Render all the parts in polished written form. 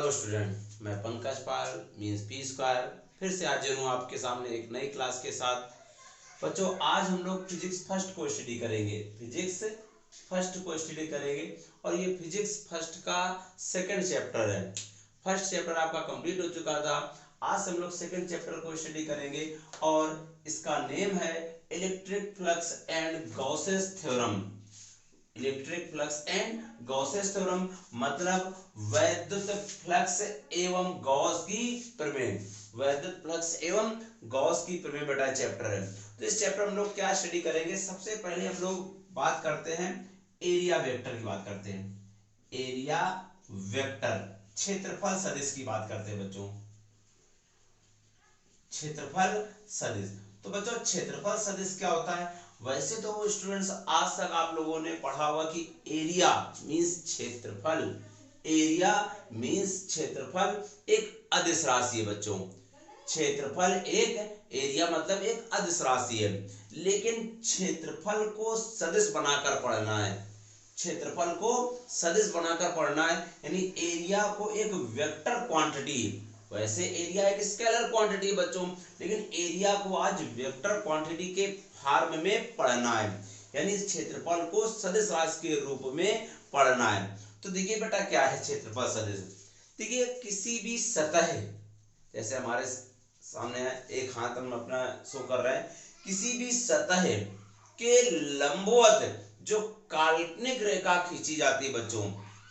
Hello student, मैं पंकज पाल means P square फिर से हाजिर हूँ आपके सामने एक नई क्लास के साथ। बच्चों, आज हम लोग फिजिक्स फर्स्ट को स्टडी करेंगे। और ये फिजिक्स फर्स्ट का सेकंड चैप्टर है। फर्स्ट चैप्टर आपका कंप्लीट हो चुका था। आज हम लोग सेकंड चैप्टर को स्टडी करेंगे और इसका नेम है electric flux and Gauss's theorem. Electric flux and Gauss's theorem मतलब वैद्युत फ्लक्स एवं गॉस की प्रमेय। वैद्युत फ्लक्स एवं गॉस की प्रमेय बेटा चैप्टर है। तो इस चैप्टर में हम लोग क्या स्टडी करेंगे? सबसे पहले हम लोग बात करते हैं एरिया वेक्टर की बात करते हैं। एरिया वेक्टर क्षेत्रफल सदिश की बात करते हैं बच्चों। क्षेत्रफल सदिश। तो बच्चों, क्षेत्रफल सदिश क्या होता है? वैसे तो स्टूडेंट्स आज तक आप लोगों ने पढ़ा हुआ कि एरिया मींस क्षेत्रफल। एरिया मींस क्षेत्रफल एक अदिश राशि है बच्चों। क्षेत्रफल एक, एरिया मतलब एक अदिश राशि है। लेकिन क्षेत्रफल को सदिश बनाकर पढ़ना है। क्षेत्रफल को सदिश बनाकर पढ़ना है, यानी एरिया को एक वेक्टर क्वांटिटी। वैसे एरिया एक स्केलर क्वांटिटी बच्चों, लेकिन एरिया को आज वेक्टर क्वांटिटी के फॉर्म में पढ़ना है, यानी इस क्षेत्रफल को सदिश राशि के रूप में पढ़ना है। तो देखिए बेटा, क्या है क्षेत्रफल सदिश? देखिए, किसी भी सतह, जैसे हमारे सामने है, एक हाथ हम अपना शो कर रहे हैं, किसी भी सतह के लंबवत जो काल्पनिक रेखा खींची जाती है बच्चों,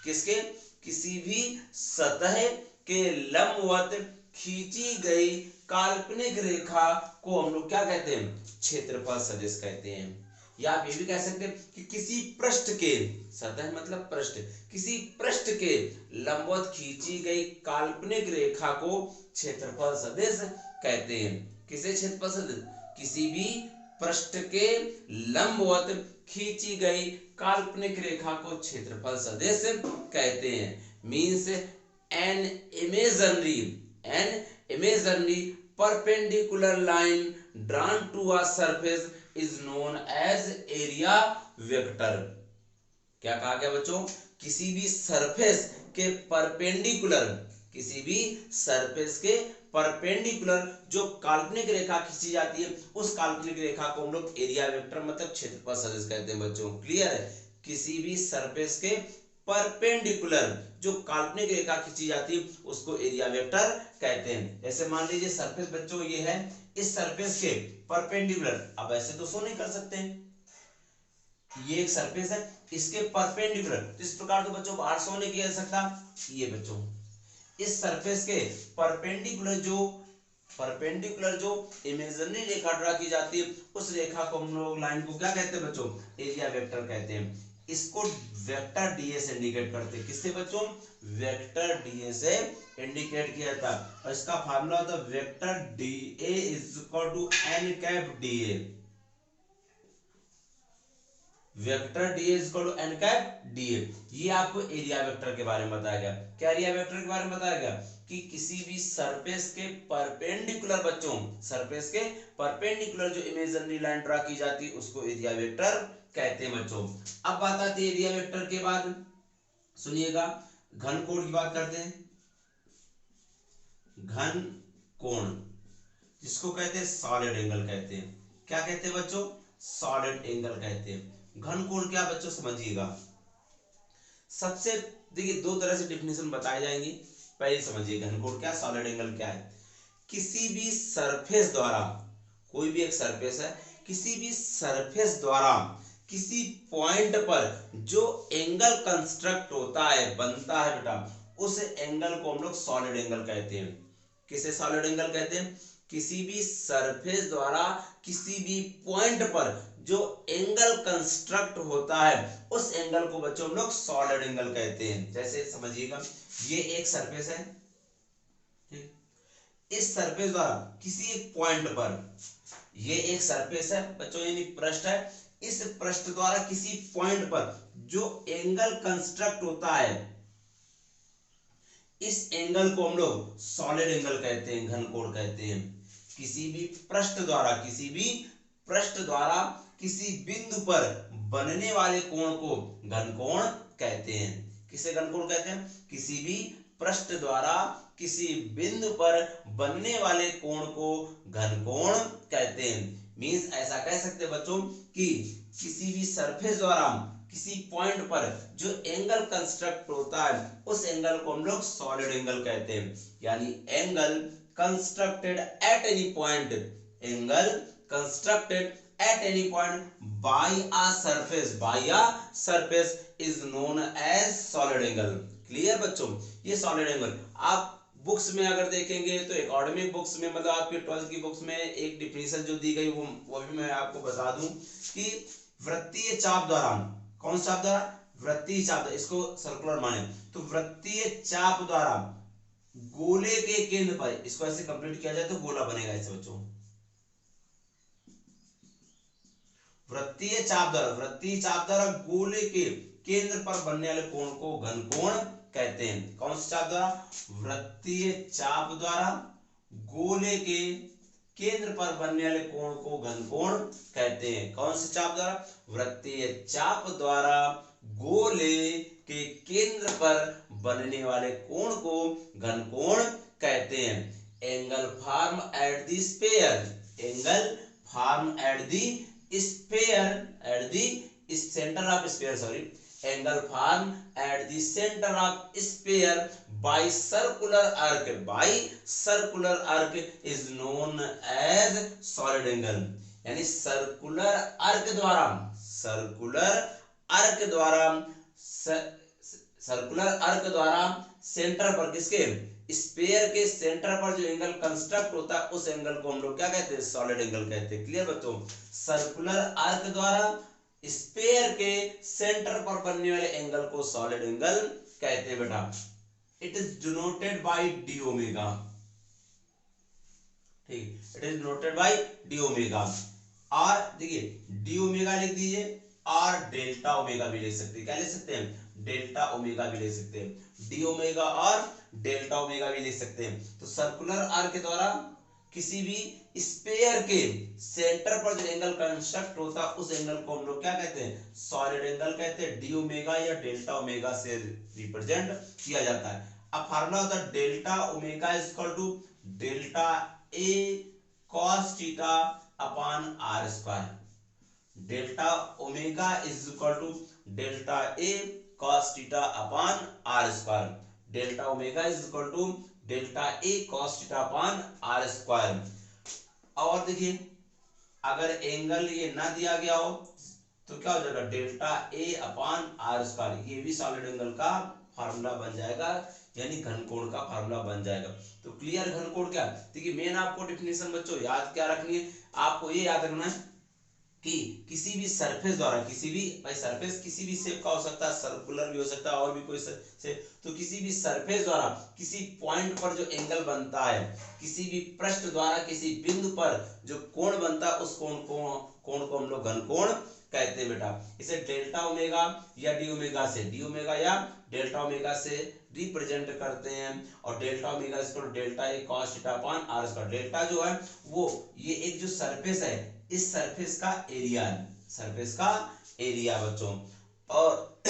किसके? किसी भी सतह के लंबवत खींची गई काल्पनिक रेखा को हम लोग क्या कहते हैं? क्षेत्रफल सदिश कहते हैं। या आप ये भी कह सकते हैं कि किसी पृष्ठ के, सतह मतलब पृष्ठ, किसी पृष्ठ के लंबवत खींची गई काल्पनिक रेखा को क्षेत्रफल सदिश कहते हैं। किसे क्षेत्रफल सदिश? किसी भी पृष्ठ के लंबवत खींची गई काल्पनिक रेखा को क्षेत्रफल सदिश कहते हैं। Means an imaginary perpendicular line drawn to a surface is known as area vector। क्या कहा गया बच्चों? किसी भी सरफेस के परपेंडिकुलर, किसी भी सरफेस के परपेंडिकुलर जो काल्पनिक रेखा खींची जाती है, उस काल्पनिक रेखा को हम लोग एरिया वेक्टर मतलब क्षेत्रफल सदिश कहते हैं बच्चों। क्लियर है? किसी भी सरफेस के परपेंडिकुलर जो काल्पनिक रेखा खींची जाती है उसको एरिया वेक्टर कहते हैं। जैसे मान लीजिए सरफेस बच्चों ये है, इस सरफेस के परपेंडिकुलर, अब ऐसे तो शो नहीं कर सकते हैं, ये एक सरफेस है, इसके परपेंडिकुलर, तो इस प्रकार तो बच्चों बाहर शो नहीं किया जा सकता। ये बच्चों इस सरफेस के परपेंडिकुलर जो इमेजिनरी रेखा ड्रा की जाती है, उस रेखा को हम लोग, लाइन को क्या कहते हैं बच्चों? एरिया वेक्टर कहते हैं। इसको वेक्टर डीए से इंडिकेट करते हैं। किससे बच्चों? वेक्टर डीए से इंडिकेट किया था। और इसका फार्मूला होता है vector d A is equal to n cap d A. Vector d is equal to n cap d A. ये आपको एरिया वेक्टर के बारे में बताया गया। क्या एरिया वेक्टर के बारे में बताया गया? कि किसी भी सरफेस के परपेंडिकुलर बच्चों, सरफेस के परपेंडिकुलर जो इमेजिनरी लाइन ड्रा की जाती है उसको एरिया वेक्टर कहते हैं बच्चों। अब बात आती है एरिया वेक्टर के बाद, सुनिएगा, घन कोण की बात करते हैं। घन कोण जिसको कहते हैं सॉलिड एंगल कहते हैं। क्या कहते हैं बच्चों? सॉलिड एंगल कहते हैं। घन कोण क्या बच्चों समझिएगा। सबसे देखिए, दो तरह से डिफिनेशन बताए जाएंगे। पहले समझिए घन कोण क्या, सॉलिड एंगल क्या है। किसी भी सरफेस द्वारा, कोई भी एक सरफेस है, किसी भी सरफेस द्वारा किसी पॉइंट पर जो एंगल कंस्ट्रक्ट होता है, बनता है बेटा, उस एंगल को हम लोग सॉलिड एंगल कहते हैं। किसे सॉलिड एंगल कहते हैं? किसी भी सरफेस द्वारा किसी भी पॉइंट पर जो एंगल कंस्ट्रक्ट होता है उस एंगल को बच्चों हम लोग सॉलिड एंगल कहते हैं। जैसे समझिएगा, ये एक सरफेस है, ठीक, इस सरफेस द्वारा किसी एक पॉइंट पर, ये एक सरफेस है बच्चों यानी पृष्ठ है, इस पृष्ठ द्वारा किसी पॉइंट पर जो एंगल कंस्ट्रक्ट होता है, इस एंगल को हम लोग सॉलिड एंगल कहते हैं, घन कोण कहते हैं। किसी भी पृष्ठ द्वारा, किसी भी पृष्ठ द्वारा किसी बिंदु पर बनने वाले कोण को घन कोण कहते हैं। किसे घन कोण कहते हैं? किसी भी पृष्ठ द्वारा किसी बिंदु पर बनने वाले कोण को घनकोण कहते हैं। मींस ऐसा कह सकते हैं बच्चों कि किसी भी सरफेस द्वारा किसी पॉइंट पर जो एंगल कंस्ट्रक्ट होता है उस एंगल को हम लोग सॉलिड एंगल कहते हैं। यानी angle constructed at any point, angle constructed at any point by a surface is known as solid angle। Clear बच्चों, ये सॉलिड एंगल आप बुक्स में अगर देखेंगे तो एकेडमिक बुक्स में, मतलब आपके 12th की बुक्स में एक डिफिनेशन जो दी गई वो भी मैं आपको बता दूं कि वृत्तीय चाप द्वारा, कौन सा चाप द्वारा? वृत्तीय चाप, इसको सर्कुलर माने तो वृत्तीय चाप द्वारा गोले के केंद्र पर, इसको ऐसे कंप्लीट किया जाए तो गोला बनेगा ऐसे बच्चों। वृत्तीय चाप द्वारा गोले के केंद्र पर बनने वाले कोण को घनकोण कहते हैं। कौन से चाप द्वारा? वृत्तीय चाप द्वारा गोले के केंद्र पर बनने वाले कोण को घनकोण कहते हैं। कौन से चाप द्वारा? वृत्तीय चाप द्वारा गोले के केंद्र पर बनने वाले कोण को घनकोण कहते हैं। Angle form at the sphere, angle form at the center of sphere, sorry, angle formed at the center of sphere by circular arc is known as solid angle। यानी सर्कुलर आर्क द्वारा सेंटर पर, किसके? Sphere के centre पर जो angle construct होता है उस एंगल को हम लोग क्या कहते हैं? सॉलिड एंगल कहते हैं। क्लियर बच्चों, सर्कुलर आर्क द्वारा स्फीयर के सेंटर पर बनने वाले एंगल को सॉलिड एंगल कहते हैं बेटा। It is denoted by D omega, ठीक, it is denoted by D omega. और देखिए डी ओमेगा लिख दीजिए और डेल्टा ओमेगा भी लिख सकते हैं। क्या लिख सकते हैं? डेल्टा ओमेगा भी लिख सकते हैं। डी ओमेगा और डेल्टा ओमेगा भी लिख सकते हैं। तो सर्कुलर आर्क के द्वारा किसी भी स्फीयर के सेंटर पर जो एंगल कंस्ट्रक्ट होता है उस एंगल को हम लोग क्या कहते हैं? सॉलिड एंगल कहते हैं। डी ओमेगा या डेल्टा ओमेगा से रिप्रेजेंट किया जाता है। अब फार्मूला होता है delta omega is equal to delta A cos theta upon R square. Delta omega is equal to delta A cos theta upon R square. Delta omega is equal to delta A cos theta upon R square. और देखिए अगर angle ये ना दिया गया हो तो क्या हो जाएगा? Delta A upon R square. ये भी सॉलिड एंगल का फार्मूला बन जाएगा, यानी घनकोण का फार्मूला बन जाएगा। तो क्लियर घनकोण क्या? देखिए मेन आपको डिफिनेशन बच्चों याद क्या रखनी है, आपको ये याद रखना है कि किसी भी सरफेस द्वारा, किसी भी भाई सरफेस किसी भी शेप का हो सकता है, सर्कुलर भी हो सकता है और भी कोई शेप, तो किसी भी सरफेस द्वारा किसी पॉइंट पर जो एंगल बनता है, किसी भी पृष्ठ द्वारा किसी बिंदु पर जो कोण बनता है उस कोण को हम लोग घनकोण कहते हैं बेटा। इसे डेल्टा ओमेगा या डी ओमेगा से, डी ओमेगा या डेल्टा ओमेगा से रिप्रेजेंट करते हैं। और डेल्टा ओमेगा इसको delta A cos theta upon R square. Delta जो है वो ये एक जो सरफेस है, इस सरफेस का एरिया है, सरफेस का एरिया बच्चों। और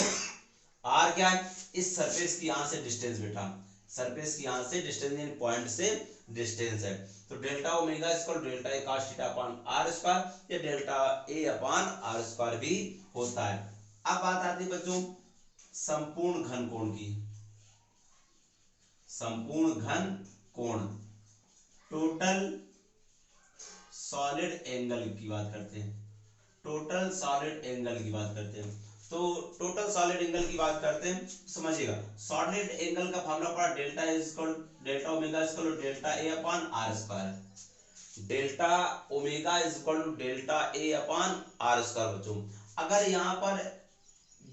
आर क्या है? इस सरफेस की यहां से डिस्टेंस बेटा, सरफेस की यहां से डिस्टेंस यानी पॉइंट से डिस्टेंस है। तो delta omega equal delta A cos theta upon R square या delta A upon R square भी होता है। अब बात आती है बच्चों संपूर्ण घन कोण की। संपूर्ण घन कोण, टोटल सॉलिड एंगल की बात करते हैं। टोटल सॉलिड एंगल की बात करते हैं। तो टोटल सॉलिड एंगल की बात करते हैं, समझिएगा सॉलिड एंगल का फार्मूला पड़ा delta equal delta omega equal delta A upon R square. Delta omega is equal to delta A upon R square बच्चों। अगर यहाँ पर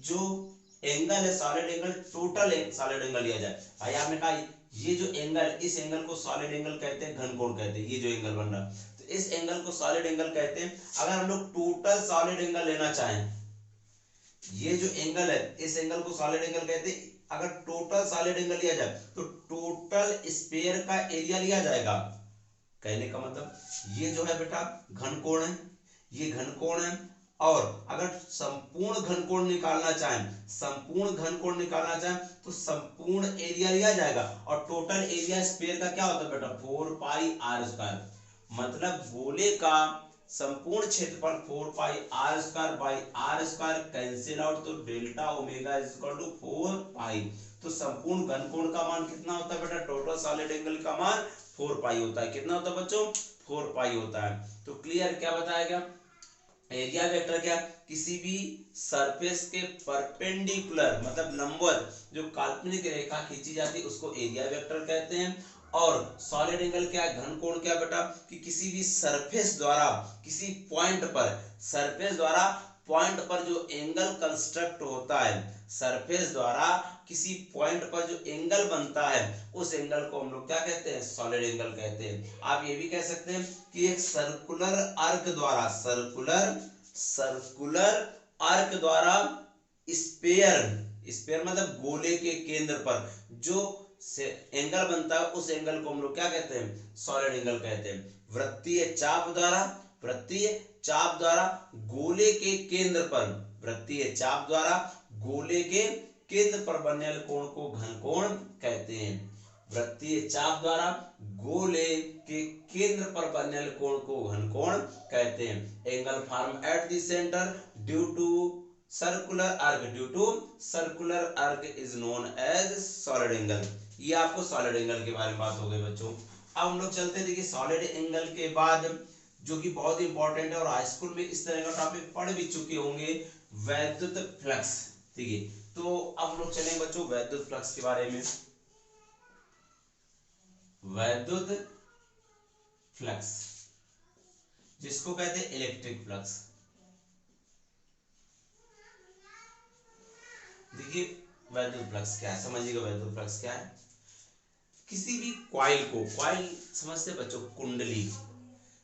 जो एंगल है solid angle, total solid angle लिया जाए, भाई आपने कहा ये जो एंगल, इस एंगल को सॉलिड एंगल कहते हैं, घनकोण कहते हैं। ये जो एंगल बन रहा है तो इस एंगल को सॉलिड एंगल कहते हैं। अगर हम लोग टोटल सॉलिड एंगल लेना चाहें, ये जो एंगल है इस एंगल को सॉलिड एंगल कहते हैं। अगर टोटल सॉलिड एंगल लिया जाए तो टोटल स्फीयर का एरिया लिया जाएगा। कहने का मतलब ये जो है बेटा घनकोण है, ये घनकोण है और अगर संपूर्ण घनकोण निकालना चाहें तो संपूर्ण एरिया लिया जाएगा और टोटल एरिया स्फीयर का क्या होता है बेटा 4 पाई आर स्क्वायर। मतलब गोले का संपूर्ण क्षेत्रफल 4 pi R square by R square cancel out, तो delta omega is equal to 4 pi. तो संपूर्ण घनकोण का मान कितना होता है बेटा, टोटल सॉलिड एंगल का मान 4 पाई होता है। कितना होता है बच्चों, 4 पाई होता है। तो क्लियर, क्या बताया गया, एरिया वेक्टर क्या, किसी भी सरफेस के परपेंडिकुलर मतलब लंबवत जो काल्पनिक रेखा खींची जाती है उसको एरिया वेक्टर कहते हैं। और सॉलिड एंगल क्या है, घनकोण क्या बेटा, कि किसी भी सरफेस द्वारा किसी पॉइंट पर जो एंगल कंस्ट्रक्ट होता है, सरफेस द्वारा किसी पॉइंट पर जो एंगल बनता है उस एंगल को हम लोग क्या कहते हैं, सॉलिड एंगल कहते हैं। आप ये भी कह सकते हैं कि एक सर्कुलर आर्क द्वारा स्पेयर मतलब गोले के केंद्र पर जो एंगल बनता है उस एंगल को हम लोग क्या कहते हैं, सॉलिड एंगल कहते हैं। वृत्तीय चाप द्वारा गोले के केंद्र पर बनने वाले कोण को घनकोण कहते हैं। वृत्तीय चाप द्वारा गोले के केंद्र पर बनने वाले कोण को घनकोण कहते हैं। Angle form at the centre due to circular arc is known as solid angle. ये आपको सॉलिड एंगल के बारे में बात हो गई बच्चों। अब हम लोग चलते हैं, देखिए सॉलिड एंगल के बाद जो कि बहुत इंपॉर्टेंट है और हाई स्कूल में इस तरह का टॉपिक पढ़ भी चुके होंगे, वैद्युत फ्लक्स। ठीक है, तो अब हम लोग चलेंगे बच्चों वैद्युत फ्लक्स के बारे में। वैद्युत फ्लक्स जिसको कहते हैं इलेक्ट्रिक फ्लक्स। देखिए वैद्युत फ्लक्स क्या है, समझिएगा वैद्युत फ्लक्स क्या है। किसी भी कॉइल समझते बच्चों, कुंडली,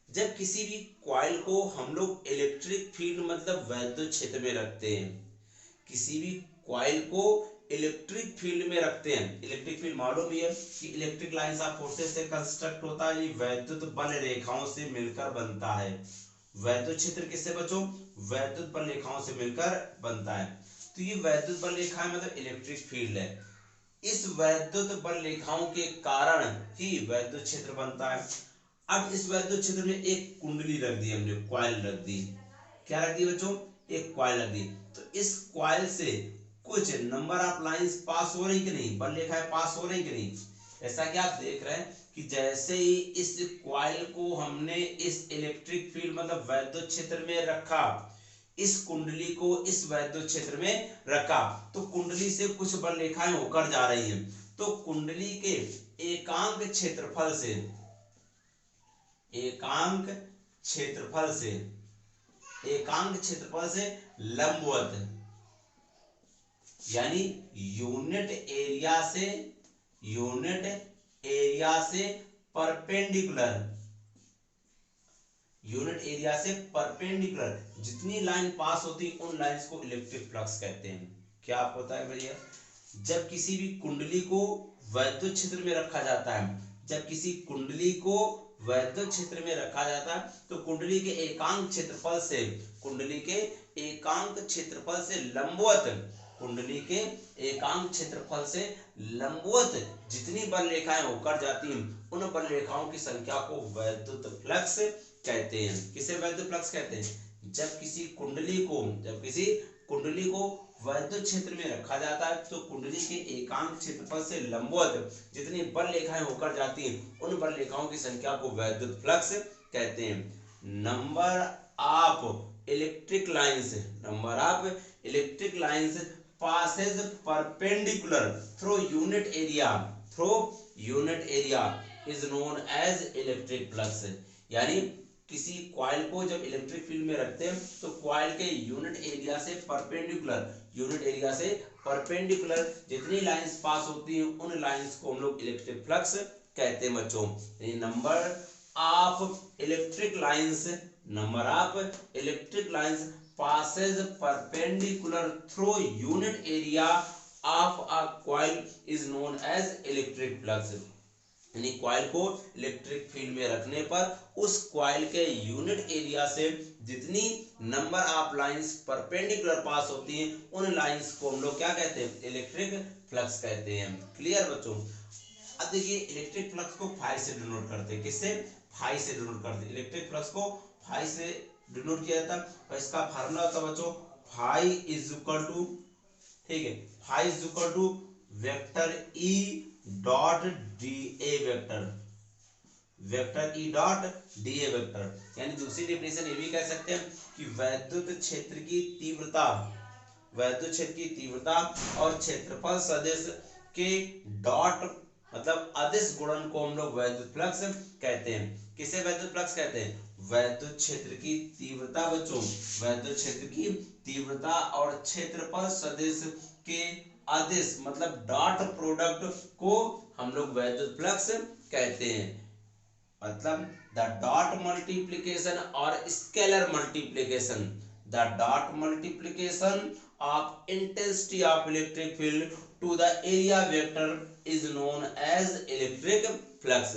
जब किसी भी कॉइल को हम लोग इलेक्ट्रिक फील्ड मतलब वैद्युत क्षेत्र में रखते हैं, किसी भी कॉइल को इलेक्ट्रिक फील्ड में रखते हैं। इलेक्ट्रिक फील्ड मालूम ही है कि इलेक्ट्रिक लाइंस ऑफ फोर्सेस से कंस्ट्रक्ट होता है, ये वैद्युत बल रेखाओं से मिलकर बनता है। वैद्युत क्षेत्र किससे बच्चों, वैद्युत बल रेखाओं से मिलकर बनता है। तो ये वैद्युत बल रेखाएं मतलब इलेक्ट्रिक फील्ड है। इस वैद्युत बल रेखाओं के कारण ही वैद्युत क्षेत्र बनता है। अब इस वैद्युत क्षेत्र में एक कुंडली रख दी हमने, कॉइल रख दी। क्या रख दी बच्चों, एक कॉइल रख दी। तो इस कॉइल से कुछ नंबर ऑफ लाइंस पास हो रही कि नहीं, बल रेखाएं पास हो रही कि नहीं। ऐसा कि आप देख रहे हैं कि जैसे ही इस कॉइल को हमने इस इलेक्ट्रिक फील्ड मतलब वैद्युत क्षेत्र में रखा, इस कुंडली को इस वैद्युत क्षेत्र में रखा, तो कुंडली से कुछ बल रेखाएं होकर जा रही हैं। तो कुंडली के एकांक क्षेत्रफल से लंबवत, यानी यूनिट एरिया से परपेंडिकुलर जितनी लाइन पास होती है उन लाइंस को इलेक्ट्रिक फ्लक्स कहते हैं। क्या आपको पता है भैया, जब किसी भी कुंडली को वैद्युत क्षेत्र में रखा जाता है, तो कुंडली के एकांक क्षेत्रफल से लंबवत जितनी बल रेखाएं होकर जाती हैं उन बल रेखाओं की संख्या को वैद्युत फ्लक्स कहते हैं। किसे वैद्युत फ्लक्स कहते हैं, जब किसी कुंडली को वैद्युत क्षेत्र में रखा जाता है तो कुंडली के एकांक क्षेत्रफल से लंबवत जितनी बल रेखाएं होकर जाती हैं उन बल रेखाओं की संख्या को वैद्युत फ्लक्स कहते हैं। Number of electric lines passes perpendicular through unit area is known as electric flux। यानी किसी कॉइल को जब इलेक्ट्रिक फील्ड में रखते हैं तो कॉइल के यूनिट एरिया से परपेंडिकुलर जितनी लाइंस पास होती हैं उन लाइंस को हम लोग इलेक्ट्रिक फ्लक्स कहते हैं बच्चों। Number of electric lines passes perpendicular through unit area of a coil is known as electric flux। यानी कॉइल को इलेक्ट्रिक फील्ड में रखने पर उस कॉइल के यूनिट एरिया से जितनी नंबर ऑफ लाइंस परपेंडिकुलर पास होती हैं उन लाइंस को हम लोग क्या कहते हैं, इलेक्ट्रिक फ्लक्स कहते हैं। क्लियर बच्चों। अब देखिए इलेक्ट्रिक फ्लक्स को फाई से डिनोट करते हैं, किससे, फाई से डिनोट करते हैं। इलेक्ट्रिक फ्लक्स को फाई से डिनोट किया जाता है और इसका फार्मूला होता है बच्चों फाई इज इक्वल टू, ठीक है, phi is equal to vector E dot D A vector, vector E dot D A vector. यानी दूसरी डेफिनेशन ये भी कह सकते हैं कि वैद्युत क्षेत्र की तीव्रता, वैद्युत क्षेत्र की तीव्रता और क्षेत्रफल सदिश के डॉट मतलब अदिश गुणन को हम लोग वैद्युत फ्लक्स कहते हैं। किसे वैद्युत फ्लक्स कहते हैं, वैद्युत क्षेत्र की तीव्रता बच्चों, वैद्युत क्षेत्र की तीव्रता और क्षेत्रफल सदिश के अदिश मतलब डॉट प्रोडक्ट को हम लोग वैद्युत फ्लक्स कहते हैं। मतलब द डॉट मल्टीप्लिकेशन और scalar multiplication, the dot multiplication of intensity of electric field to the area vector is known as electric flux।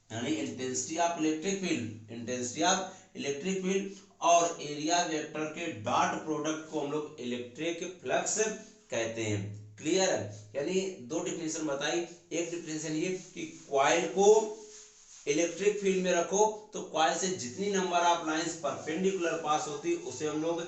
यानी intensity of electric field, intensity of electric field और area vector के dot product को हम लोग electric flux कहते हैं। Clear है। यानी दो डिफिनेशन बताई। एक डिफिनेशन ये कि कॉइल को इलेक्ट्रिक फील्ड में रखो तो कॉइल से जितनी नंबर ऑफ लाइंस परपेंडिकुलर पास होती उसे हम लोग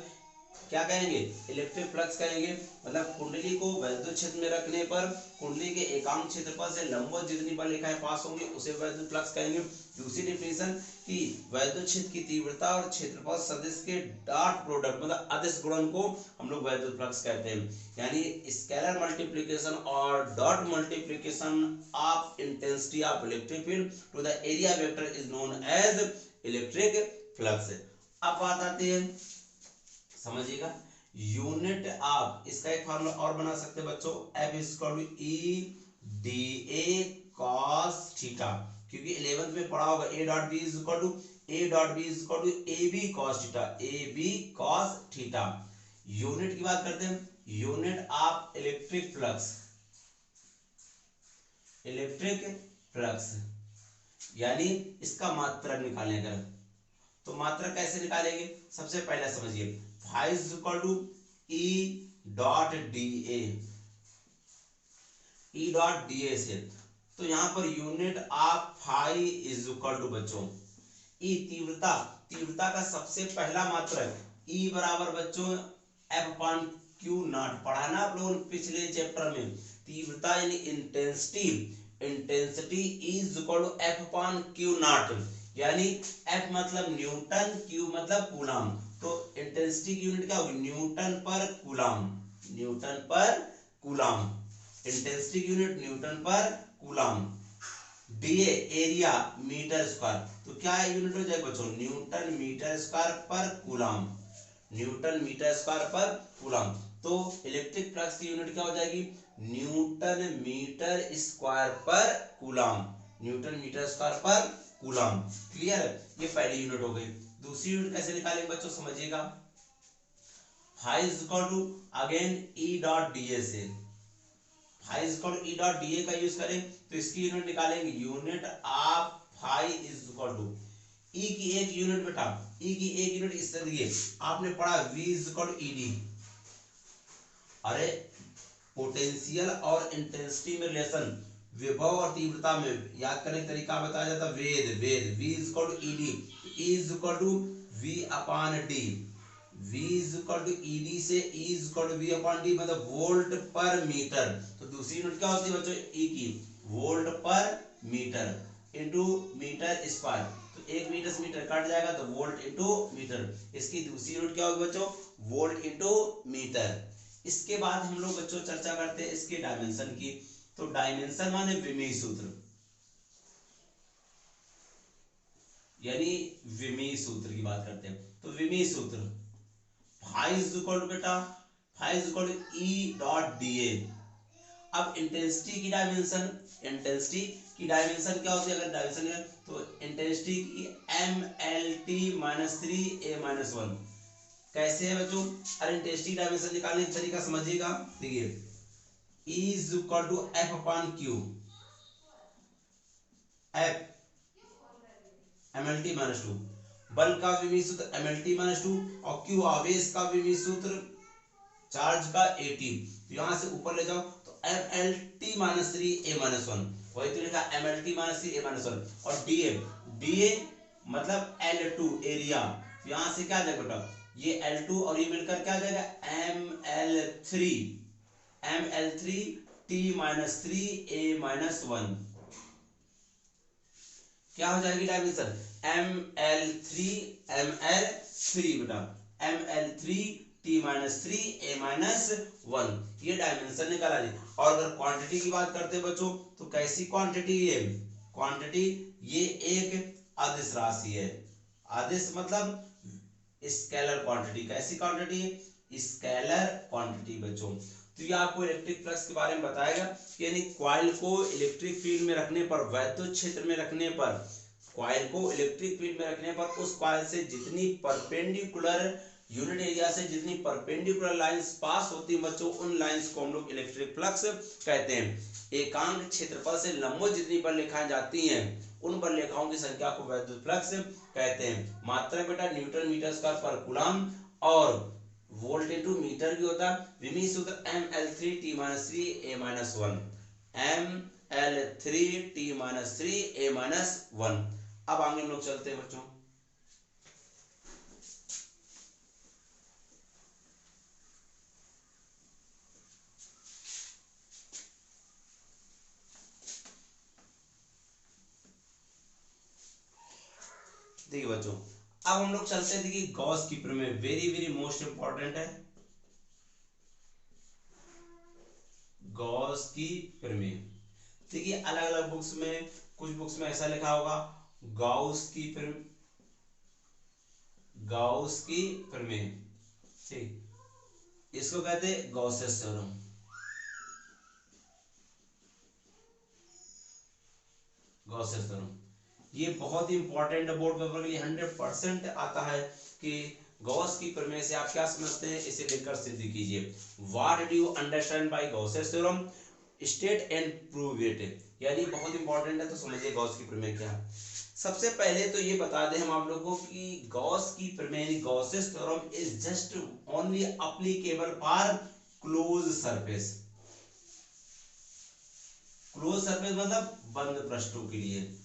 क्या कहेंगे, इलेक्ट्रिक फ्लक्स कहेंगे। मतलब कुंडली को वैद्युत क्षेत्र में रखने पर कुंडली के एकांक क्षेत्रफल से लंबवत जितनी बल रेखाएं पास होंगी उसे वैद्युत फ्लक्स कहेंगे। दूसरी डिफिनेशन कि वैद्युत क्षेत्र की तीव्रता और क्षेत्रफल सदिश के डॉट प्रोडक्ट मतलब अदिश गुणन को हम लोग वैद्युत फ्लक्स कहते हैं। यानी स्केलर मल्टीप्लिकेशन और dot multiplication of intensity of electric field to the area vector is known as electric flux. अब बात आती है, समझिएगा, यूनिट ऑफ, इसका एक फार्मूला और बना सकते हैं बच्चों, F equal to E d A cos theta, क्योंकि 11th में पढ़ा होगा A dot B is equal to A B cos theta, A B cos theta. Unit की बात करते हैं, unit of electric flux, electric flux यानी इसका मात्रक निकालें अगर तो मात्रक कैसे निकालेंगे, सबसे पहले समझिए phi is equal to E dot D A, E dot D A से तो यहां पर unit of phi is equal to बच्चों ई तीव्रता, तीव्रता का सबसे पहला मात्रक ई बराबर बच्चों एफ अपॉन क्यू नॉट, पढ़ा ना आप लोगों ने पिछले चैप्टर में। तीव्रता यानी intensity, intensity is equal to F upon Q naught, यानी F मतलब न्यूटन, Q मतलब कूलम, तो इंटेंसिटी की यूनिट क्या होगी, न्यूटन पर कूलम, न्यूटन पर कूलम, इंटेंसिटी की यूनिट न्यूटन पर coulomb. D A area metre square, तो क्या यूनिट हो जाएगा बच्चों, न्यूटन मीटर स्क्वायर पर कूलम, न्यूटन मीटर स्क्वायर पर कूलम। तो इलेक्ट्रिक फ्लक्स की यूनिट क्या हो जाएगी, न्यूटन मीटर स्क्वायर पर कूलम, न्यूटन मीटर स्क्वायर पर कूलम। क्लियर है, ये पहली यूनिट हो गई। दूसरी यूनिट कैसे निकालेंगे बच्चों, समझिएगा, phi is equal to again E dot D A से, phi is equal to E dot D A का यूज करें तो इसकी यूनिट निकालेंगे, unit of phi is equal to E की एक यूनिट बेटा, ई की एक यूनिट इस तरीके आपने पढ़ा v is equal to E d. अरे पोटेंशियल और इंटेंसिटी में रिलेशन विभव और तीव्रता में याद करने का तरीका बताया जाता है, वेद, वेद v is equal to E d, E is equal to v upon d, v is equal to E d से e is equal to v upon d मतलब वोल्ट पर मीटर। तो दूसरी यूनिट क्या होती है बच्चों, e की वोल्ट पर मीटर इनटू मीटर स्क्वायर, तो 1 मीटर से मीटर कट जाएगा तो वोल्ट इनटू मीटर। इसकी दूसरी यूनिट क्या होगी बच्चों, वोल्ट इनटू मीटर। इसके बाद हम लोग बच्चों चर्चा करते हैं इसके डायमेंशन की। तो डायमेंशन माने विमीय सूत्र, यानी विमीय सूत्र की बात करते हैं। तो विमीय सूत्र फाई इज इक्वल टू बेटा, phi is equal to E dot D A. अब इंटेंसिटी की डायमेंशन, इंटेंसिटी की डायमेंशन क्या होती है, अगर डायमेंशन है तो इंटेंसिटी की एम एल टी माइनस 3 ए माइनस 1। कैसे है बच्चों, अरे इंटेंसिटी डायमेंशन निकालने का तरीका समझिएगा। देखिए E is equal to F upon Q, F mlt minus 2, बल का विमीय सूत्र mlt माइनस 2 और Q आवेश का विमीय सूत्र चार्ज का AT। तो यहां से ऊपर ले जाओ तो mlt माइनस 3 a माइनस 1, वही तो लिखा mlt माइनस 3 a माइनस 1 और da मतलब L2 एरिया। यहां से क्या आ जाएगा बेटा, ये L2 और ये मिलकर क्या आ जाएगा ml3 t minus 3 a minus 1। क्या हो जाएगी डायमेंशन ml3 बेटा ml3 t minus 3 a minus 1, ये डायमेंशन निकाला जी। और अगर क्वांटिटी की बात करते हैं बच्चों तो कैसी क्वांटिटी है, क्वांटिटी ये एक अदिश राशि है। अदिश मतलब स्केलर क्वांटिटी, कैसी क्वांटिटी है, स्केलर क्वांटिटी बच्चों। तो ये आपको इलेक्ट्रिक फ्लक्स के बारे में बताएगा, यानी कॉइल को इलेक्ट्रिक फील्ड में रखने पर, वैद्युत क्षेत्र में रखने पर, कॉइल को इलेक्ट्रिक फील्ड में रखने पर उस कॉइल से जितनी परपेंडिकुलर यूनिट एरिया से जितनी परपेंडिकुलर लाइंस पास होती हैं बच्चों, उन लाइंस को हम लोग इलेक्ट्रिक फ्लक्स कहते हैं। एकांक क्षेत्रफल से लंबवत जितनी बल रेखाएं जाती हैं उन बल रेखाओं की संख्या को वैद्युत फ्लक्स कहते हैं। मात्रक बेटा न्यूटन मीटर स्क्वायर पर कूलम और वोल्ट इनटू मीटर भी होता है। विमीय सूत्र ml3 t-3 a-1, ml3 t-3 a-1। अब आगे हम लोग चलते हैं बच्चों, देखिए बच्चों अब हम लोग चलते हैं, देखिए गॉस की प्रमेय वेरी वेरी मोस्ट इंपॉर्टेंट है। गॉस की प्रमेय देखिए अलग अलग बुक्स में, कुछ बुक्स में ऐसा लिखा होगा गॉस की प्रमेय, गॉस की प्रमेय, ठीक, इसको कहते हैं गॉसेस थ्योरम। गॉसेस थ्योरम ये बहुत ही इंपॉर्टेंट बोर्ड पेपर के लिए 100% आता है कि गॉस की प्रमेय से आप क्या समझते हैं, इसे लिखकर सिद्ध कीजिए। What do you understand by Gauss's theorem, state and prove it, यानी बहुत इंपॉर्टेंट है, तो समझिए गॉस की प्रमेय क्या है। सबसे पहले तो ये बता दें हम आप लोगों को कि गॉस की प्रमेय, Gauss's theorem is just only applicable for close surface. Close surface मतलब बंद पृष्ठों के लिए।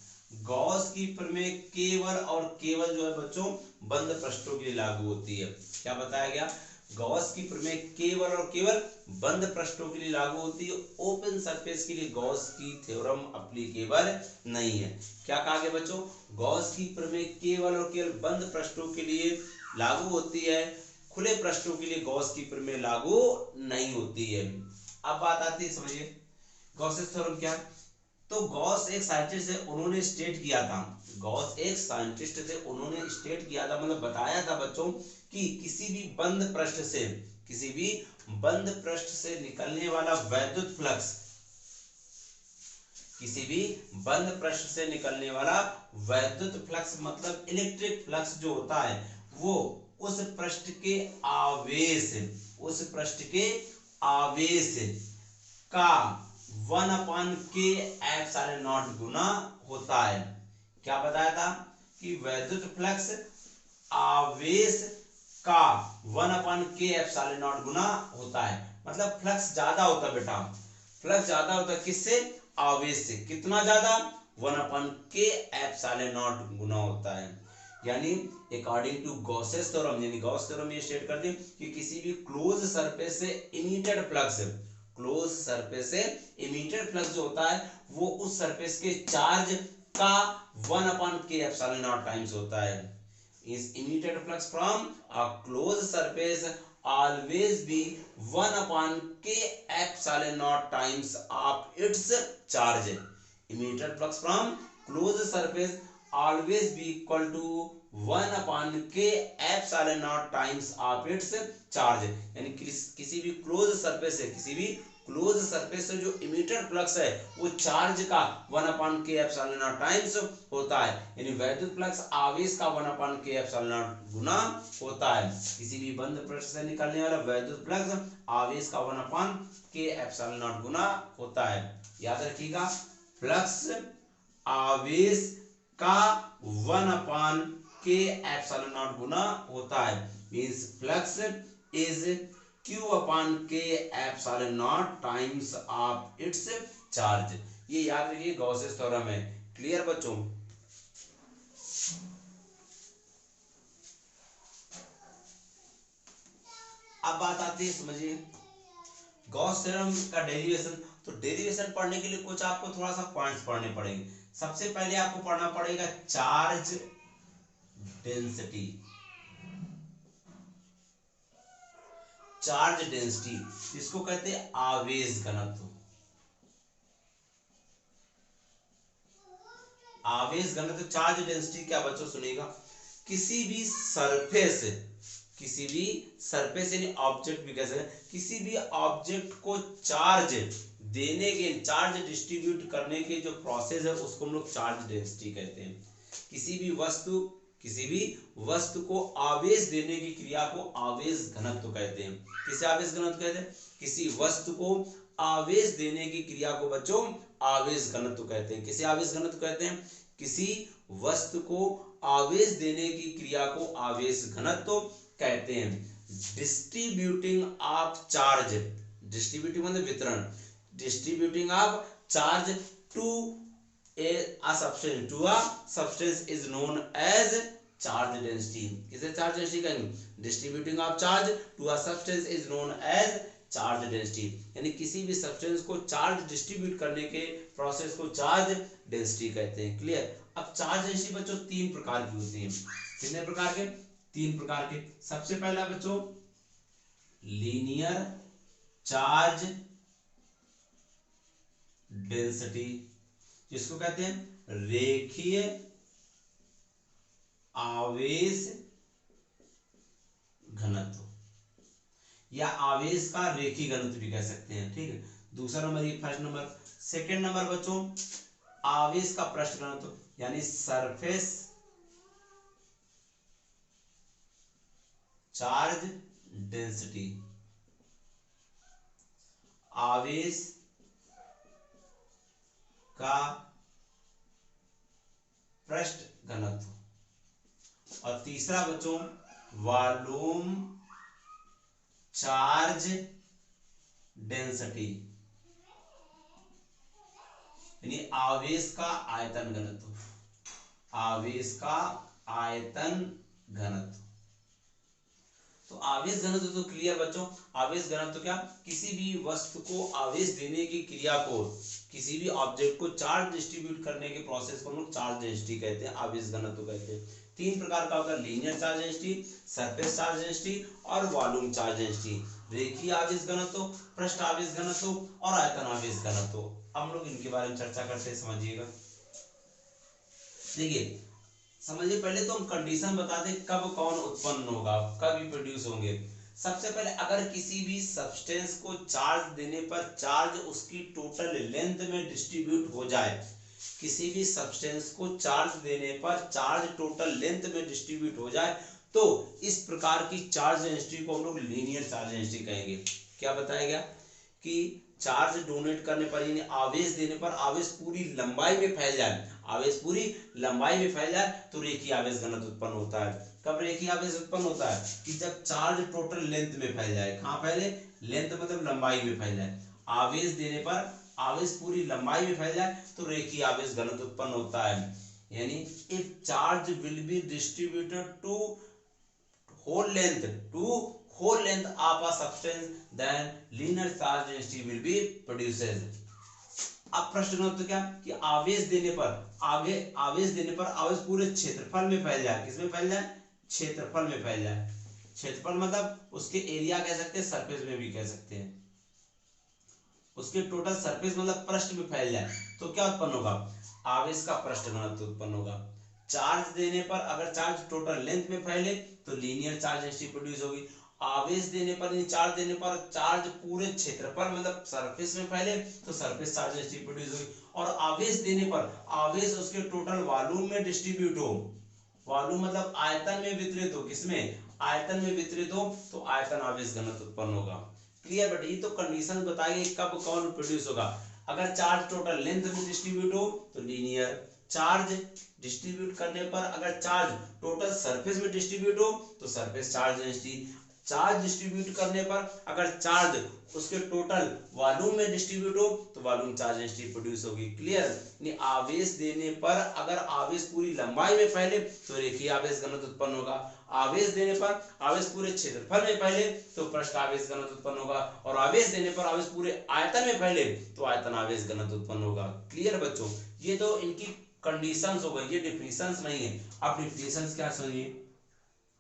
गॉस की प्रमेय केवल और केवल जो है बच्चों बंद पृष्ठों के लिए लागू होती है। क्या बताया गया, गॉस की प्रमेय केवल और केवल बंद पृष्ठों के लिए लागू होती है, ओपन सरफेस के लिए गॉस की थ्योरम एप्लीकेबल नहीं है। क्या कहा गया बच्चों, गॉस की प्रमेय केवल और केवल बंद पृष्ठों के लिए लागू होती है, खुले पृष्ठों के लिए गॉस की प्रमेय लागू नहीं होती है। अब बात आती है, समझिए गॉसेस थ्योरम क्या, तो गॉस एक साइंटिस्ट है, उन्होंने स्टेट किया था, गॉस एक साइंटिस्ट थे, उन्होंने स्टेट किया था मतलब बताया था बच्चों कि किसी भी बंद पृष्ठ से, किसी भी बंद पृष्ठ से निकलने वाला वैद्युत फ्लक्स, किसी भी बंद पृष्ठ से निकलने वाला वैद्युत फ्लक्स मतलब इलेक्ट्रिक फ्लक्स जो होता है वो उस पृष्ठ के आवेश, उस पृष्ठ के आवेश का 1/k एप्सिलॉन नॉट गुना होता है। क्या बताया था कि वैद्युत फ्लक्स आवेश का 1/k एप्सिलॉन नॉट गुना होता है, मतलब फ्लक्स ज्यादा होता है बेटा, फ्लक्स ज्यादा होता है किससे, आवेश से। कितना ज्यादा, 1/k एप्सिलॉन नॉट गुना होता है। यानी अकॉर्डिंग टू गॉसेस थ्योरम, यानी गॉस थ्योरम ये स्टेट करती है कि किसी भी क्लोज सरफेस से इमिटेड फ्लक्स, क्लोज सरफेस से इमिटेड फ्लक्स जो होता है वो उस सरफेस के चार्ज का 1/k एप्सिलॉन नॉट टाइम्स होता है। Is emitted flux from a close surface always be 1/k epsilon not times of its charge. Emitted flux from close surface always be equal to 1/k epsilon not times of its charge. यानी किसी भी close surface से, किसी भी close surface से जो emitted flux है वो चार्ज का 1/k एप्सिलॉन नॉट टाइम्स होता है। यानी वैद्युत फ्लक्स आवेश का 1/k एप्सिलॉन नॉट गुना होता है। किसी भी बंद पृष्ठ से निकलने वाला वैद्युत फ्लक्स आवेश का 1/k एप्सिलॉन नॉट गुना होता है। याद रखिएगा, फ्लक्स आवेश का 1/k∁0 गुना होता है। Means flux is Q/k∁0 times of its charge. ये याद रखिए, गॉसेस थ्योरम है। क्लियर बच्चों? अब बात आती है, समझिए, गॉस थ्योरम का डेरिवेशन। तो डेरिवेशन पढ़ने के लिए कुछ आपको थोड़ा सा पॉइंट्स पढ़ने पड़ेंगे। सबसे पहले आपको पढ़ना पड़ेगा चार्ज डेंसिटी। चार्ज डेंसिटी इसको कहते हैं आवेश घनत्व। आवेश घनत्व चार्ज डेंसिटी क्या बच्चों सुनेगा, किसी भी सरफेस यानी ऑब्जेक्ट भी कह सकते हैं, किसी भी ऑब्जेक्ट को चार्ज देने के, चार्ज डिस्ट्रीब्यूट करने के जो प्रोसेस है उसको हम लोग चार्ज डेंसिटी कहते हैं। किसी भी वस्तु को आवेश देने की क्रिया को आवेश घनत्व कहते हैं। किसे आवेश घनत्व कहते हैं? किसी वस्तु को आवेश देने की क्रिया को बच्चों आवेश घनत्व कहते हैं। किसे आवेश घनत्व कहते हैं? किसी वस्तु को आवेश देने की क्रिया को आवेश घनत्व कहते हैं। डिस्ट्रीब्यूटिंग ऑफ चार्ज, डिस्ट्रीब्यूटिंग मतलब वितरण, distributing of charge to a substance is known as charge density। किसे चार्ज डेंसिटी कहेंगे? Distributing of charge to a substance is known as charge density. यानी किसी भी सब्सटेंस को चार्ज डिस्ट्रीब्यूट करने के प्रोसेस को चार्ज डेंसिटी कहते हैं। क्लियर? अब चार्ज डेंसिटी बच्चों तीन प्रकार की होती है। कितने प्रकार के? तीन प्रकार के। सबसे पहला बच्चों लीनियर चार्ज डेंसिटी, जिसको कहते हैं रेखीय आवेश घनत्व, या आवेश का रेखीय घनत्व भी कह सकते हैं। ठीक है, दूसरा नंबर ये फर्स्ट नंबर। सेकंड नंबर बच्चों आवेश का पृष्ठ घनत्व, यानी सरफेस चार्ज डेंसिटी, आवेश का पृष्ठ घनत्व। और तीसरा बच्चों वॉल्यूम चार्ज डेंसिटी, यानी आवेश का आयतन घनत्व, आवेश का आयतन घनत्व। तो आवेश घनत्व तो क्लियर बच्चों। आवेश घनत्व क्या? किसी भी वस्तु को आवेश देने की क्रिया को, किसी भी ऑब्जेक्ट को चार्ज डिस्ट्रीब्यूट करने के प्रोसेस को हम लोग चार्ज डेंसिटी कहते हैं, आवेश घनत्व कहते हैं। तीन प्रकार का होता है, linear charge density, surface charge density और वॉल्यूम चार्ज डेंसिटी। रेखीय आवेश घनत्व, पृष्ठ आवेश घनत्व और आयतन आवेश घनत्व। हम लोग इनके बारे में चर्चा करते हैं, समझिएगा। देखिए समझिए, पहले तो हम कंडीशन बता दें कब कौन उत्पन्न होगा, कब ये प्रोड्यूस होंगे। सबसे पहले अगर किसी भी सब्सटेंस को चार्ज देने पर चार्ज उसकी टोटल लेंथ में डिस्ट्रीब्यूट हो जाए, किसी भी सब्सटेंस को चार्ज देने पर चार्ज टोटल लेंथ में डिस्ट्रीब्यूट हो जाए, तो इस प्रकार की चार्ज डेंसिटी को हम लोग लीनियर चार्ज डेंसिटी कहेंगे। क्या बताया गया कि चार्ज डोनेट करने पर, यानी आवेश देने पर आवेश पूरी लंबाई में फैल जाए, आवेश पूरी लंबाई में फैल जाए तो रेखीय आवेश घनत्व उत्पन्न होता है। कब रेखीय आवेश उत्पन्न होता है? कि जब चार्ज टोटल लेंथ में फैल जाए। कहां फैले? लेंथ मतलब लंबाई में फैल जाए। आवेश देने पर आवेश पूरी लंबाई में फैल जाए तो रेखीय आवेश घनत्व उत्पन्न होता है। यानी if charge will be distributed to whole length of a substance, then linear charge density will be produced। अब प्रश्न घनत्व क्या? कि आवेश देने पर आवेश पूरे क्षेत्रफल में फैल जाए। किसमें फैल जाए? क्षेत्रफल में फैल जाए। क्षेत्रफल मतलब उसके एरिया कह सकते हैं, सरफेस में भी कह सकते हैं। उसके टोटल सरफेस मतलब पृष्ठ में फैल जाए तो क्या उत्पन्न होगा? आवेश का पृष्ठ घनत्व उत्पन्न होगा। चार्ज देने पर अगर चार्ज टोटल लेंथ में फैले तो लीनियर चार्ज डेंसिटी प्रोड्यूस होगी। आवेश देने पर, चार्ज देने पर चार्ज पूरे क्षेत्रफल मतलब सरफेस में फैले तो सरफेस चार्ज डेंसिटी प्रोड्यूस होगी। और आवेश देने पर आवेश उसके टोटल वॉल्यूम में डिस्ट्रीब्यूट हो, वॉल्यूम मतलब आयतन में वितरित हो। किसमें? आयतन में वितरित हो तो आयतन आवेश घनत्व उत्पन्न होगा। क्लियर बेटा? ये तो कंडीशन बताइए कब कौन प्रोड्यूस होगा। अगर चार्ज टोटल लेंथ में डिस्ट्रीब्यूट हो तो लीनियर, चार्ज डिस्ट्रीब्यूट करने पर अगर चार्ज टोटल सरफेस में डिस्ट्रीब्यूट हो तो surface charge density, charge distribute करने पर अगर चार्ज उसके टोटल वॉल्यूम में डिस्ट्रीब्यूट हो तो वॉल्यूम चार्ज डेंसिटी प्रोड्यूस होगी। क्लियर? यानी आवेश देने पर अगर आवेश पूरी लंबाई में फैले तो रेखीय आवेश घनत्व उत्पन्न होगा, आवेश देने पर आवेश पूरे क्षेत्रफल में फैले तो पृष्ठ आवेश घनत्व उत्पन्न होगा, और आवेश देने पर आवेश पूरे आयतन में फैले तो आयतन आवेश घनत्व उत्पन्न होगा। क्लियर बच्चों? ये तो इनकी कंडीशंस हो गई, ये डिफिनेशंस नहीं है। अब डिफिनेशंस क्या सुनिए,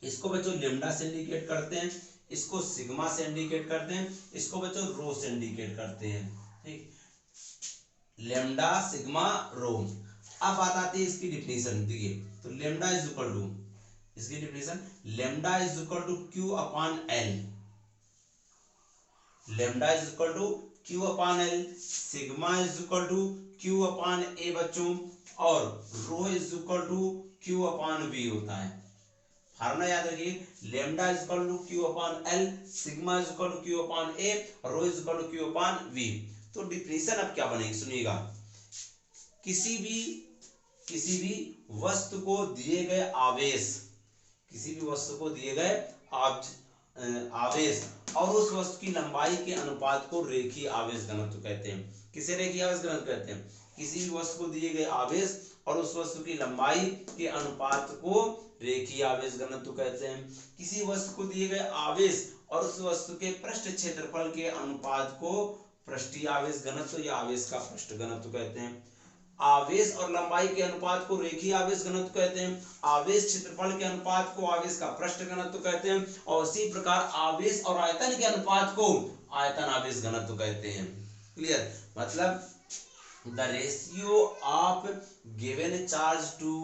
इसको बच्चों लेम्डा से इंडिकेट करते हैं, इसको सिग्मा से इंडिकेट करते हैं, इसको बच्चों रो से इंडिकेट करते हैं। ठीक, लेम्डा सिग्मा रो। अब बात आती है इसकी डिफिनेशन। देखिए तो लेम्डा इज इक्वल टू, इसकी definition lambda is equal to Q upon L, lambda is equal to Q upon L, sigma is equal to Q upon A बच्चों, और rho is equal to Q upon V होता है। Formula याद रखिए, lambda is equal to Q upon L, sigma is equal to Q upon A, और rho is equal to Q upon V. तो definition अब क्या बनेगी सुनिएगा, किसी भी वस्तु को दिए गए आवेश, किसी भी वस्तु को दिए गए आवेश और उस वस्तु की लंबाई के अनुपात को रेखीय आवेश घनत्व कहते हैं। किसे रेखीय आवेश घनत्व कहते हैं? किसी भी वस्तु को दिए गए आवेश और उस वस्तु की लंबाई के अनुपात को रेखीय आवेश घनत्व कहते हैं। किसी वस्तु को दिए गए आवेश और उस वस्तु के पृष्ठ क्षेत्रफल के अनुपात को पृष्ठीय आवेश घनत्व या आवेश का पृष्ठ घनत्व कहते हैं। आवेश और लंबाई के अनुपात को रेखीय आवेश घनत्व कहते हैं, आवेश क्षेत्रफल के अनुपात को आवेश का पृष्ठ घनत्व कहते हैं, और इसी प्रकार आवेश और आयतन के अनुपात को आयतन आवेश घनत्व कहते हैं। क्लियर? मतलब the ratio of given charge to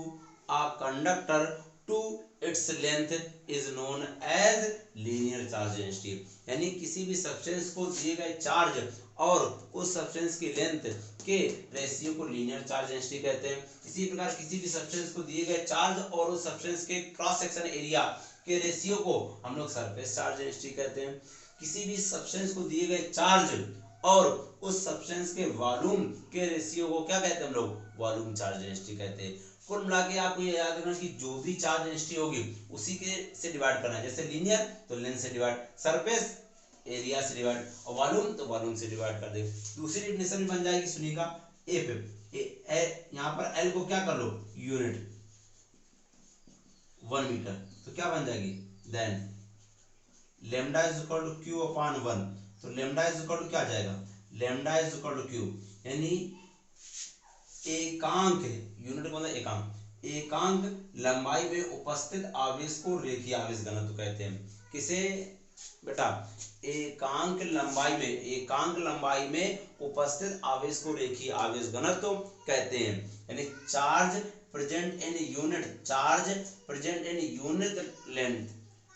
a conductor to its length is known as linear charge density. यानी किसी भी सब्सटेंस को दिए गए चार्ज और उस सब्सटेंस की लेंथ के रेशियो को लीनियर चार्ज डेंसिटी कहते हैं। इसी प्रकार किसी भी सब्सटेंस को दिए गए चार्ज और उस सब्सटेंस के क्रॉस सेक्शन एरिया के रेशियो को हम लोग सरफेस चार्ज डेंसिटी कहते हैं। किसी भी सब्सटेंस को दिए गए चार्ज और उस सब्सटेंस के वॉल्यूम के रेशियो को क्या कहते हैं हम लोग? वॉल्यूम चार्ज डेंसिटी कहते हैं। कुल मिला के आपको ये याद रखना कि जो भी चार्ज डेंसिटी होगी उसी के से डिवाइड करना है। जैसे लीनियर तो लेंथ से डिवाइड, सरफेस एरिया से डिवाइड, और वॉल्यूम तो वॉल्यूम से डिवाइड कर दे। दूसरी डेफिनेशन बन जाएगी सुनिएगा, यहाँ पर एल को क्या कर लो? यूनिट 1 मीटर, तो क्या बन जाएगी? Then lambda is equal to Q upon 1, तो लेम्डा इज इक्वल टू क्या जाएगा? Lambda is equal to Q, यानी एकांक, यूनिट को मतलब एकांक, एकांक लंबाई में उपस्थित आवेश को रेखीय आवेश घनत्व कहते हैं। किसे बेटा? एकांक लंबाई में उपस्थित आवेश को रेखीय आवेश घनत्व कहते हैं। यानी charge present in unit, charge present in unit length,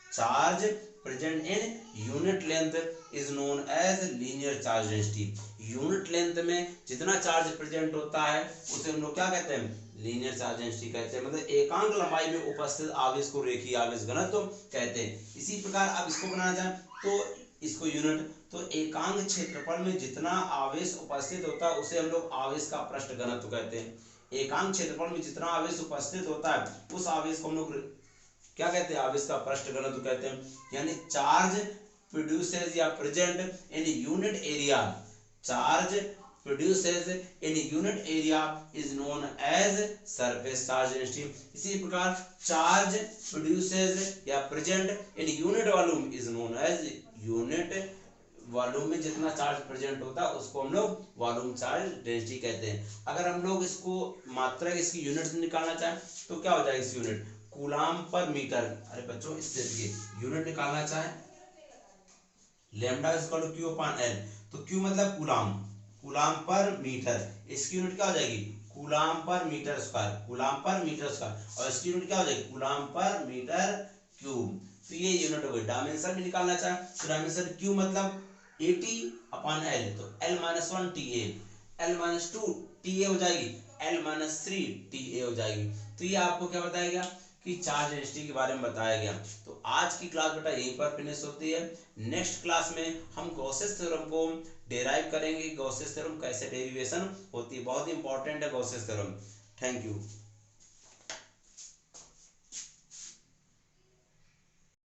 charge present in unit length is known as linear charge density. Unit length में जितना चार्ज प्रेजेंट होता है उसे हम लोग क्या कहते हैं? लीनियर चार्ज डेंसिटी कहते हैं। मतलब एकांक लंबाई में उपस्थित आवेश को रेखीय आवेश घनत्व कहते हैं। इसी प्रकार अब इसको बनाना चाहें तो इसको यूनिट, तो एकांक क्षेत्रफल में जितना आवेश उपस्थित होता है उसे हम लोग आवेश का पृष्ठ घनत्व कहते हैं। एकांक क्षेत्रफल में जितना आवेश उपस्थित होता है उस आवेश को हम लोग क्या कहते हैं? आवेश का पृष्ठ घनत्व कहते हैं। यानी चार्ज प्रोड्यूसेस या present in unit area, charge produces in unit area is known as surface charge density. इसी प्रकार चार्ज प्रोड्यूसेस या present in unit volume is known as, unit volume में जितना चार्ज प्रेजेंट होता है उसको हम लोग वॉल्यूम चार्ज डेंसिटी कहते हैं। अगर हम लोग इसको मात्रा इसकी यूनिट निकालना चाहें तो क्या हो जाएगी इस यूनिट? कूलाम पर मीटर। अरे बच्चों इससे देखिए यूनिट निकालना चाहे, lambda is equal to Q upon L, तो क्यू मतलब कूलाम, कूलाम पर मीटर, इसकी यूनिट क्या हो जाएगी? कूलाम पर मीटर स्क्वायर, कूलाम पर मीटर स्क्वायर, और इसकी यूनिट क्या हो जाएगी? कूलाम पर मीटर क्यूब। तो ये यूनिट हो गई। डायमेंशन भी निकालना चाहे तो डायमेंशन क्यू मतलब 80 अपॉन एल, तो L minus 1 T A, L minus 2 T A हो जाएगी, एल माइनस 3 टी ए हो जाएगी। तो ये आपको क्या बताया गया कि चार्ज डेंसिटी के बारे में बताया गया। तो आज की क्लास बेटा यहीं पर फिनिश होती है। नेक्स्ट क्लास में हम गॉसेस थ्योरम को डेराइव करेंगे। गॉसेस थ्योरम कैसे डेरिवेशन होती है, बहुत इंपॉर्टेंट है गॉसेस थ्योरम। Thank you.